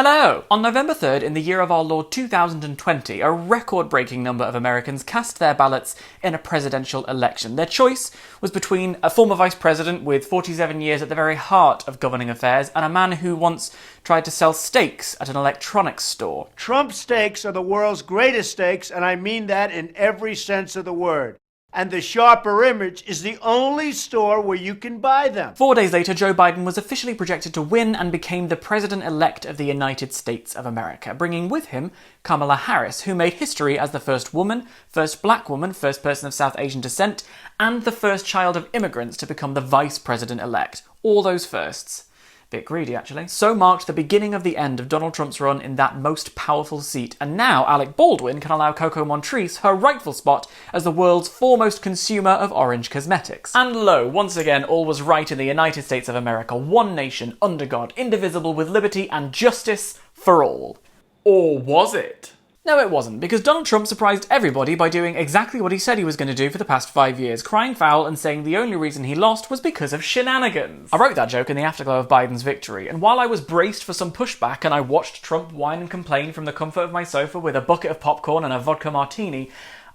Hello! On November 3rd, in the year of our Lord 2020, a record-breaking number of Americans cast their ballots in a presidential election. Their choice was between a former vice president with 47 years at the very heart of governing affairs and a man who once tried to sell steaks at an electronics store. Trump steaks are the world's greatest steaks, and I mean that in every sense of the word. And the Sharper Image is the only store where you can buy them. 4 days later, Joe Biden was officially projected to win and became the president-elect of the United States of America, bringing with him Kamala Harris, who made history as the first woman, first black woman, first person of South Asian descent, and the first child of immigrants to become the vice president-elect. All those firsts. Bit greedy, actually. So marked the beginning of the end of Donald Trump's run in that most powerful seat, and now Alec Baldwin can allow Coco Montrese her rightful spot as the world's foremost consumer of orange cosmetics. And lo, once again, all was right in the United States of America, one nation, under God, indivisible, with liberty and justice for all. Or was it? No, it wasn't, because Donald Trump surprised everybody by doing exactly what he said he was going to do for the past 5 years, crying foul and saying the only reason he lost was because of shenanigans. I wrote that joke in the afterglow of Biden's victory, and while I was braced for some pushback and I watched Trump whine and complain from the comfort of my sofa with a bucket of popcorn and a vodka martini,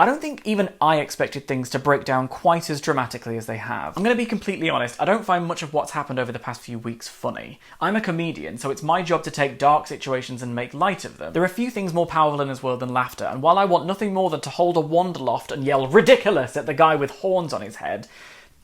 I don't think even I expected things to break down quite as dramatically as they have. I'm going to be completely honest, I don't find much of what's happened over the past few weeks funny. I'm a comedian, so it's my job to take dark situations and make light of them. There are few things more powerful in this world than laughter, and while I want nothing more than to hold a wand aloft and yell "ridiculous" at the guy with horns on his head,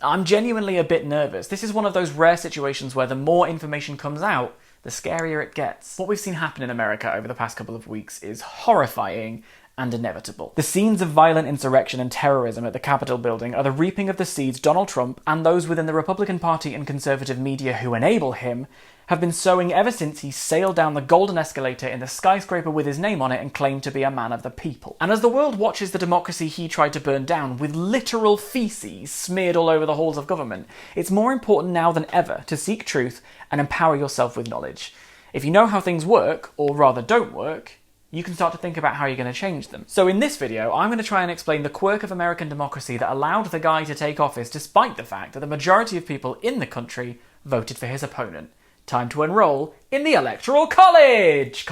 I'm genuinely a bit nervous. This is one of those rare situations where the more information comes out, the scarier it gets. What we've seen happen in America over the past couple of weeks is horrifying and inevitable. The scenes of violent insurrection and terrorism at the Capitol building are the reaping of the seeds Donald Trump and those within the Republican Party and conservative media who enable him have been sowing ever since he sailed down the golden escalator in the skyscraper with his name on it and claimed to be a man of the people. And as the world watches the democracy he tried to burn down with literal feces smeared all over the halls of government, it's more important now than ever to seek truth and empower yourself with knowledge. If you know how things work, or rather don't work, you can start to think about how you're going to change them. So in this video, I'm going to try and explain the quirk of American democracy that allowed the guy to take office despite the fact that the majority of people in the country voted for his opponent. Time to enroll in the Electoral College!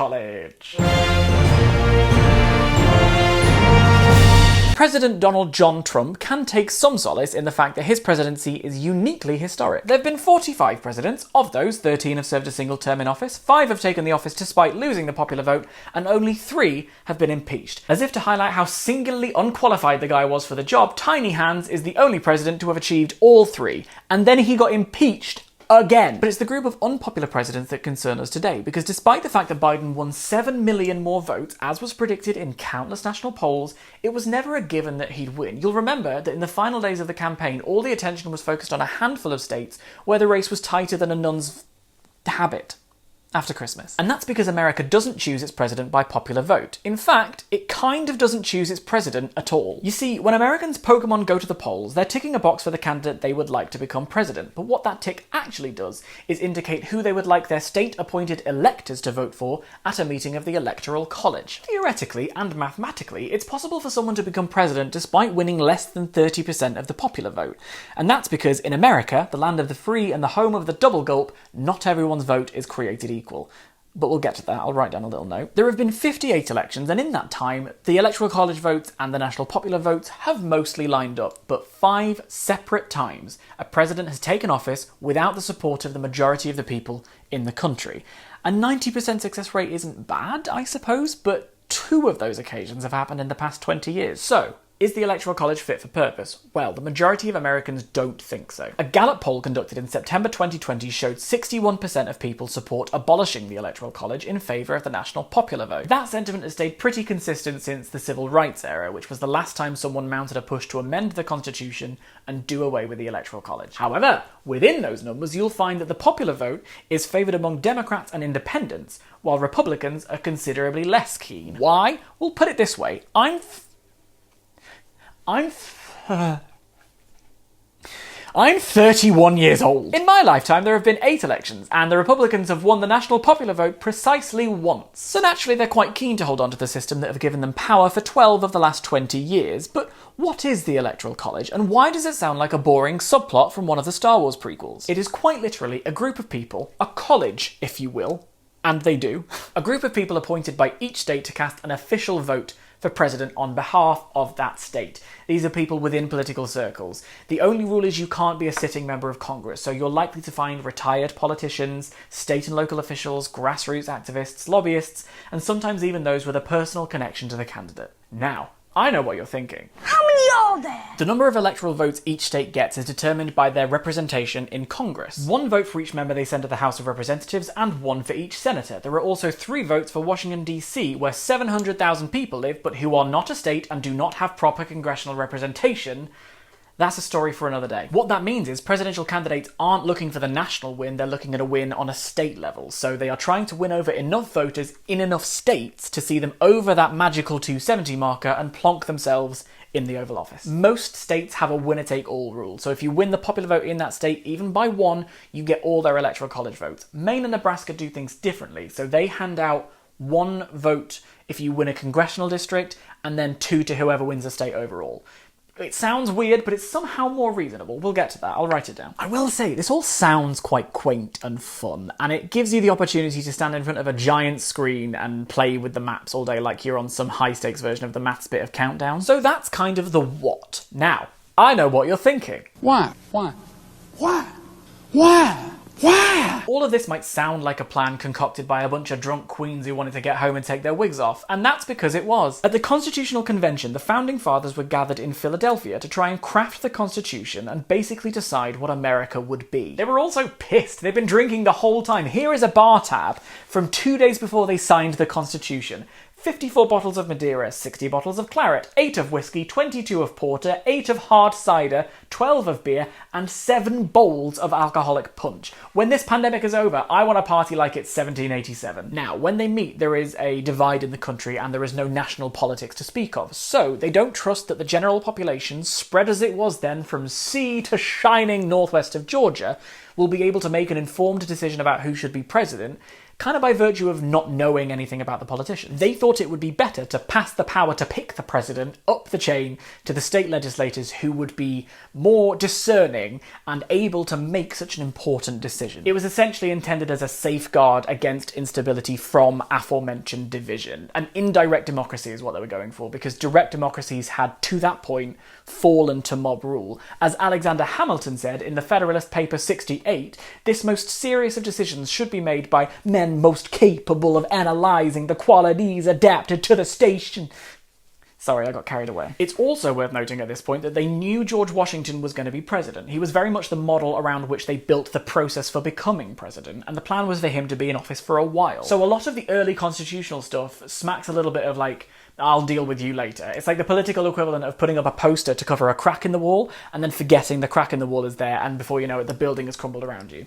President Donald John Trump can take some solace in the fact that his presidency is uniquely historic. There have been 45 presidents. Of those, 13 have served a single term in office, 5 have taken the office despite losing the popular vote, and only 3 have been impeached. As if to highlight how singularly unqualified the guy was for the job, Tiny Hands is the only president to have achieved all 3, and then he got impeached again. But it's the group of unpopular presidents that concern us today, because despite the fact that Biden won 7 million more votes, as was predicted in countless national polls, it was never a given that he'd win. You'll remember that in the final days of the campaign, all the attention was focused on a handful of states where the race was tighter than a nun's habit after Christmas. And that's because America doesn't choose its president by popular vote. In fact, it kind of doesn't choose its president at all. You see, when Americans Pokemon go to the polls, they're ticking a box for the candidate they would like to become president. But what that tick actually does is indicate who they would like their state-appointed electors to vote for at a meeting of the Electoral College. Theoretically and mathematically, it's possible for someone to become president despite winning less than 30% of the popular vote. And that's because in America, the land of the free and the home of the double gulp, not everyone's vote is created equal. But we'll get to that, I'll write down a little note. There have been 58 elections, and in that time, the Electoral College votes and the national popular votes have mostly lined up, but 5 separate times a president has taken office without the support of the majority of the people in the country. A 90% success rate isn't bad, I suppose, but 2 of those occasions have happened in the past 20 years. So, is the Electoral College fit for purpose? Well, the majority of Americans don't think so. A Gallup poll conducted in September 2020 showed 61% of people support abolishing the Electoral College in favour of the national popular vote. That sentiment has stayed pretty consistent since the Civil Rights era, which was the last time someone mounted a push to amend the Constitution and do away with the Electoral College. However, within those numbers, you'll find that the popular vote is favoured among Democrats and independents, while Republicans are considerably less keen. Why? Well, put it this way, I'm 31 years old. In my lifetime, there have been 8 elections, and the Republicans have won the national popular vote precisely once. So naturally, they're quite keen to hold on to the system that have given them power for 12 of the last 20 years. But what is the Electoral College, and why does it sound like a boring subplot from one of the Star Wars prequels? It is quite literally a group of people, a college, if you will, and they do, a group of people appointed by each state to cast an official vote for president on behalf of that state. These are people within political circles. The only rule is you can't be a sitting member of Congress, so you're likely to find retired politicians, state and local officials, grassroots activists, lobbyists, and sometimes even those with a personal connection to the candidate. Now, I know what you're thinking. How many are there? The number of electoral votes each state gets is determined by their representation in Congress. 1 vote for each member they send to the House of Representatives, and 1 for each senator. There are also 3 votes for Washington, D.C., where 700,000 people live, but who are not a state and do not have proper congressional representation. That's a story for another day. What that means is presidential candidates aren't looking for the national win, they're looking at a win on a state level. So they are trying to win over enough voters in enough states to see them over that magical 270 marker and plonk themselves in the Oval Office. Most states have a winner-take-all rule, so if you win the popular vote in that state, even by 1, you get all their Electoral College votes. Maine and Nebraska do things differently, so they hand out 1 vote if you win a congressional district, and then 2 to whoever wins the state overall. It sounds weird, but it's somehow more reasonable. We'll get to that. I'll write it down. I will say, this all sounds quite quaint and fun, and it gives you the opportunity to stand in front of a giant screen and play with the maps all day like you're on some high-stakes version of the maths bit of Countdown. So that's kind of the what. Now, I know what you're thinking. Why? All of this might sound like a plan concocted by a bunch of drunk queens who wanted to get home and take their wigs off, and that's because it was. At the Constitutional Convention, the Founding Fathers were gathered in Philadelphia to try and craft the Constitution and basically decide what America would be. They were also pissed. They'd been drinking the whole time. Here is a bar tab from 2 days before they signed the Constitution. 54 bottles of Madeira, 60 bottles of claret, 8 of whiskey, 22 of porter, 8 of hard cider, 12 of beer, and 7 bowls of alcoholic punch. When this pandemic is over, I want a party like it's 1787. Now, when they meet, there is a divide in the country and there is no national politics to speak of, so they don't trust that the general population, spread as it was then from sea to shining northwest of Georgia, will be able to make an informed decision about who should be president, kind of by virtue of not knowing anything about the politician. They thought it would be better to pass the power to pick the president up the chain to the state legislators who would be more discerning and able to make such an important decision. It was essentially intended as a safeguard against instability from aforementioned division. An indirect democracy is what they were going for, because direct democracies had, to that point, fallen to mob rule. As Alexander Hamilton said in the Federalist Paper 68, this most serious of decisions should be made by men most capable of analysing the qualities adapted to the station. Sorry, I got carried away. It's also worth noting at this point that they knew George Washington was going to be president. He was very much the model around which they built the process for becoming president, and the plan was for him to be in office for a while. So a lot of the early constitutional stuff smacks a little bit of like, I'll deal with you later. It's like the political equivalent of putting up a poster to cover a crack in the wall, and then forgetting the crack in the wall is there, and before you know it, the building has crumbled around you.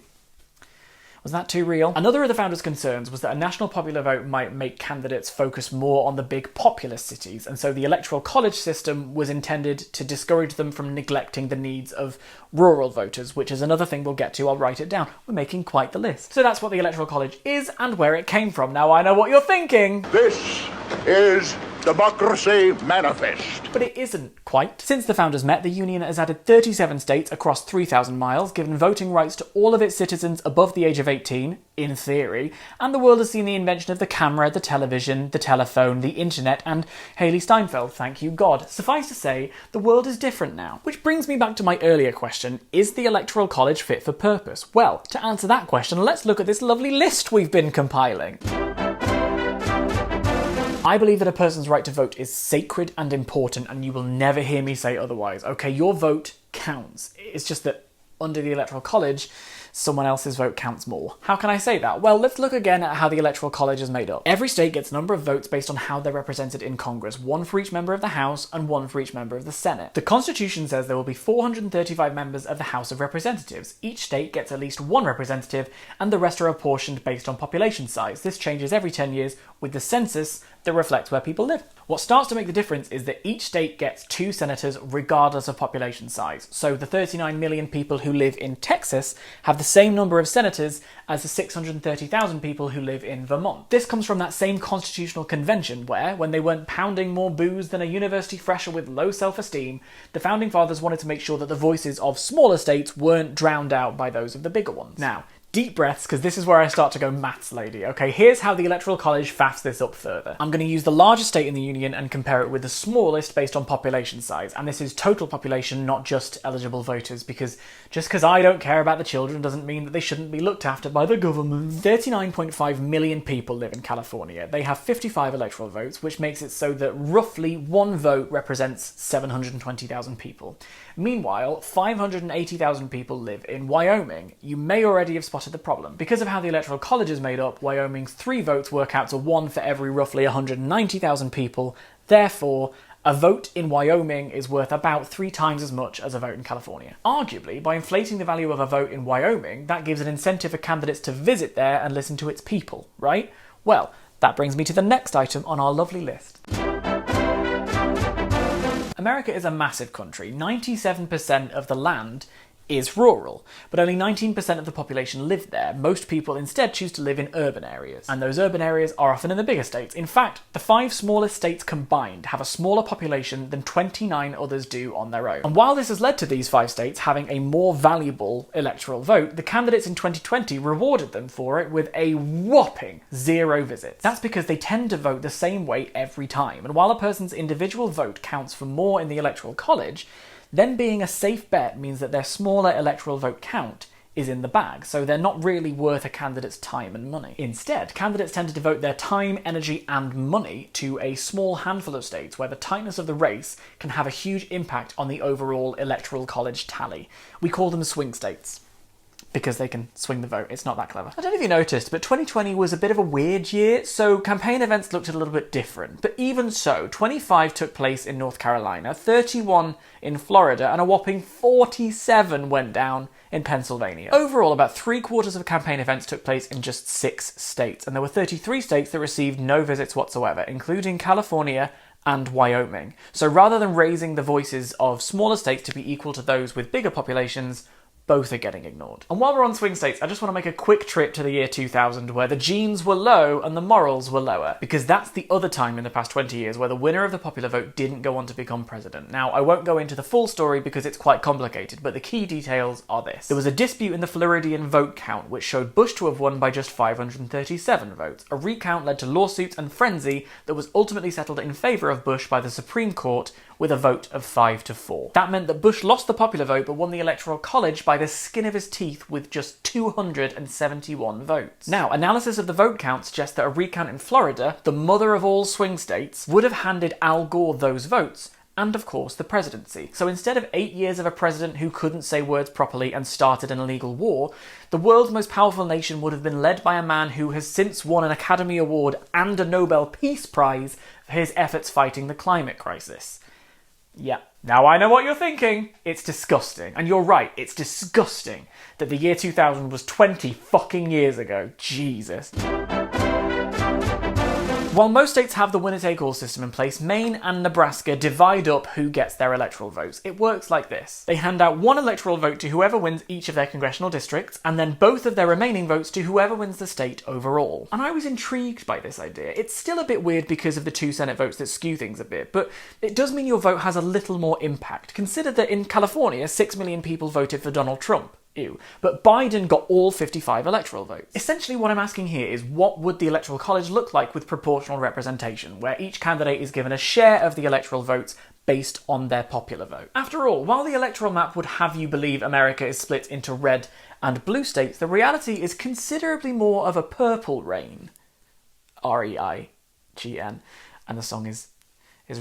Was that too real? Another of the founders' concerns was that a national popular vote might make candidates focus more on the big populous cities, and so the Electoral College system was intended to discourage them from neglecting the needs of rural voters, which is another thing we'll get to. I'll write it down. We're making quite the list. So that's what the Electoral College is and where it came from. Now I know what you're thinking. This is Democracy Manifest. But it isn't quite. Since the founders met, the Union has added 37 states across 3,000 miles, given voting rights to all of its citizens above the age of 18, in theory, and the world has seen the invention of the camera, the television, the telephone, the internet, and Haley Steinfeld, thank you God. Suffice to say, the world is different now. Which brings me back to my earlier question, is the Electoral College fit for purpose? Well, to answer that question, let's look at this lovely list we've been compiling. I believe that a person's right to vote is sacred and important, and you will never hear me say otherwise. Okay, your vote counts. It's just that under the Electoral College, someone else's vote counts more. How can I say that? Well, let's look again at how the Electoral College is made up. Every state gets a number of votes based on how they're represented in Congress, 1 for each member of the House and 1 for each member of the Senate. The Constitution says there will be 435 members of the House of Representatives. Each state gets at least 1 representative, and the rest are apportioned based on population size. This changes every 10 years with the census that reflects where people live. What starts to make the difference is that each state gets 2 senators regardless of population size. So the 39 million people who live in Texas have the same number of senators as the 630,000 people who live in Vermont. This comes from that same constitutional convention where, when they weren't pounding more booze than a university fresher with low self-esteem, the Founding Fathers wanted to make sure that the voices of smaller states weren't drowned out by those of the bigger ones. Now, deep breaths, because this is where I start to go maths lady. Okay, here's how the Electoral College faffs this up further. I'm going to use the largest state in the Union and compare it with the smallest based on population size. And this is total population, not just eligible voters, because just because I don't care about the children doesn't mean that they shouldn't be looked after by the government. 39.5 million people live in California. They have 55 electoral votes, which makes it so that roughly one vote represents 720,000 people. Meanwhile, 580,000 people live in Wyoming. You may already have spotted the problem. Because of how the Electoral College is made up, Wyoming's 3 votes work out to 1 for every roughly 190,000 people. Therefore, a vote in Wyoming is worth about 3 times as much as a vote in California. Arguably, by inflating the value of a vote in Wyoming, that gives an incentive for candidates to visit there and listen to its people, right? Well, that brings me to the next item on our lovely list. America is a massive country. 97% of the land is rural, but only 19% of the population live there. Most people instead choose to live in urban areas, and those urban areas are often in the bigger states. In fact, the 5 smallest states combined have a smaller population than 29 others do on their own. And while this has led to these 5 states having a more valuable electoral vote, the candidates in 2020 rewarded them for it with a whopping 0 visits. That's because they tend to vote the same way every time, and while a person's individual vote counts for more in the Electoral College, them being a safe bet means that their smaller electoral vote count is in the bag, so they're not really worth a candidate's time and money. Instead, candidates tend to devote their time, energy, and money to a small handful of states where the tightness of the race can have a huge impact on the overall Electoral College tally. We call them swing states, because they can swing the vote. It's not that clever. I don't know if you noticed, but 2020 was a bit of a weird year, so campaign events looked a little bit different. But even so, 25 took place in North Carolina, 31 in Florida, and a whopping 47 went down in Pennsylvania. Overall, about 3/4 of campaign events took place in just 6 states, and there were 33 states that received no visits whatsoever, including California and Wyoming. So rather than raising the voices of smaller states to be equal to those with bigger populations, both are getting ignored. And while we're on swing states, I just want to make a quick trip to the year 2000 where the genes were low and the morals were lower, because that's the other time in the past 20 years where the winner of the popular vote didn't go on to become president. Now, I won't go into the full story because it's quite complicated, but the key details are this. There was a dispute in the Floridian vote count which showed Bush to have won by just 537 votes. A recount led to lawsuits and frenzy that was ultimately settled in favour of Bush by the Supreme Court with a vote of 5-4. That meant that Bush lost the popular vote but won the Electoral College by the skin of his teeth with just 271 votes. Now, analysis of the vote count suggests that a recount in Florida, the mother of all swing states, would have handed Al Gore those votes, and of course the presidency. So instead of 8 years of a president who couldn't say words properly and started an illegal war, the world's most powerful nation would have been led by a man who has since won an Academy Award and a Nobel Peace Prize for his efforts fighting the climate crisis. Yeah. Now I know what you're thinking. It's disgusting. And you're right, it's disgusting that the year 2000 was 20 fucking years ago. Jesus. While most states have the winner-take-all system in place, Maine and Nebraska divide up who gets their electoral votes. It works like this. They hand out one electoral vote to whoever wins each of their congressional districts, and then both of their remaining votes to whoever wins the state overall. And I was intrigued by this idea. It's still a bit weird because of the 2 Senate votes that skew things a bit, but it does mean your vote has a little more impact. Consider that in California, 6 million people voted for Donald Trump. Ew. But Biden got all 55 electoral votes. Essentially what I'm asking here is, what would the Electoral College look like with proportional representation, where each candidate is given a share of the electoral votes based on their popular vote? After all, while the electoral map would have you believe America is split into red and blue states, the reality is considerably more of a purple rain. R-E-I-G-N. And the song is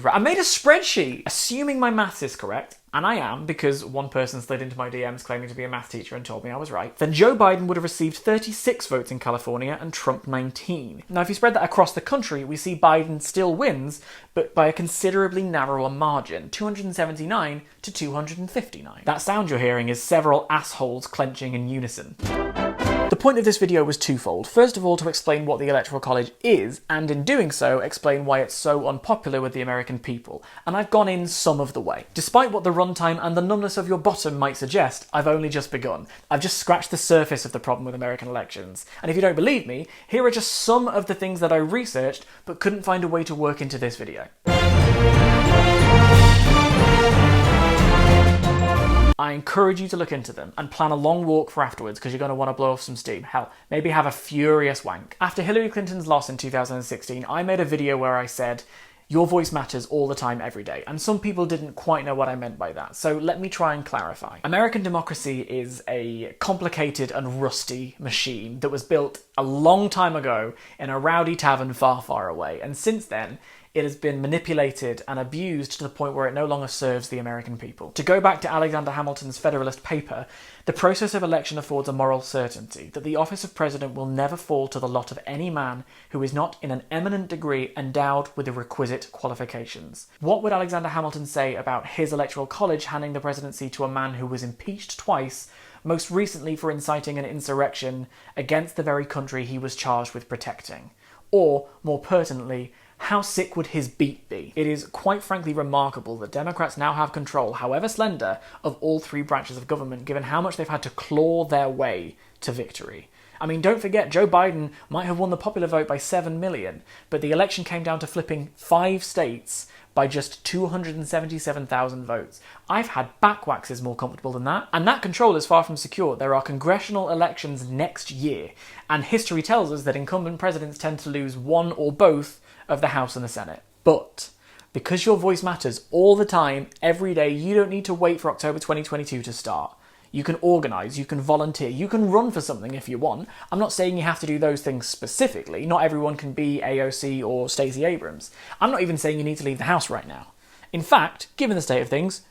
right. I made a spreadsheet, assuming my maths is correct, and I am, because one person slid into my DMs claiming to be a math teacher and told me I was right. Then Joe Biden would have received 36 votes in California and Trump 19. Now, if you spread that across the country, we see Biden still wins, but by a considerably narrower margin, 279 to 259. That sound you're hearing is several assholes clenching in unison. The point of this video was twofold. First of all, to explain what the Electoral College is, and in doing so, explain why it's so unpopular with the American people. And I've gone in some of the way. Despite what the runtime and the numbness of your bottom might suggest, I've only just begun. I've just scratched the surface of the problem with American elections. And if you don't believe me, here are just some of the things that I researched, but couldn't find a way to work into this video. I encourage you to look into them and plan a long walk for afterwards because you're going to want to blow off some steam. Hell, maybe have a furious wank. After Hillary Clinton's loss in 2016, I made a video where I said, your voice matters all the time, every day. And some people didn't quite know what I meant by that, so let me try and clarify. American democracy is a complicated and rusty machine that was built a long time ago in a rowdy tavern far, far away. And since then, it has been manipulated and abused to the point where it no longer serves the American people. To go back to Alexander Hamilton's Federalist paper, the process of election affords a moral certainty that the office of president will never fall to the lot of any man who is not in an eminent degree endowed with the requisite qualifications. What would Alexander Hamilton say about his Electoral College handing the presidency to a man who was impeached twice, most recently for inciting an insurrection against the very country he was charged with protecting? Or, more pertinently, how sick would his beat be? It is quite frankly remarkable that Democrats now have control, however slender, of all three branches of government, given how much they've had to claw their way to victory. I mean, don't forget, Joe Biden might have won the popular vote by 7 million, but the election came down to flipping 5 states by just 277,000 votes. I've had backwaxes more comfortable than that, and that control is far from secure. There are congressional elections next year, and history tells us that incumbent presidents tend to lose one or both of the House and the Senate. But because your voice matters all the time, every day, you don't need to wait for October 2022 to start. You can organise, you can volunteer, you can run for something if you want. I'm not saying you have to do those things specifically. Not everyone can be AOC or Stacey Abrams. I'm not even saying you need to leave the House right now. In fact, given the state of things,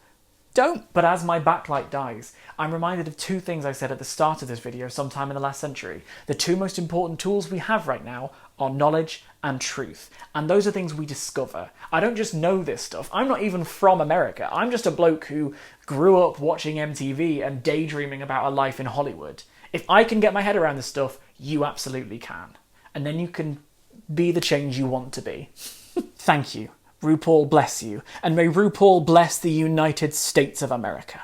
don't. But as my backlight dies, I'm reminded of 2 things I said at the start of this video sometime in the last century. The 2 most important tools we have right now are knowledge and truth. And those are things we discover. I don't just know this stuff. I'm not even from America. I'm just a bloke who grew up watching MTV and daydreaming about a life in Hollywood. If I can get my head around this stuff, you absolutely can. And then you can be the change you want to be. Thank you. RuPaul bless you. And may RuPaul bless the United States of America.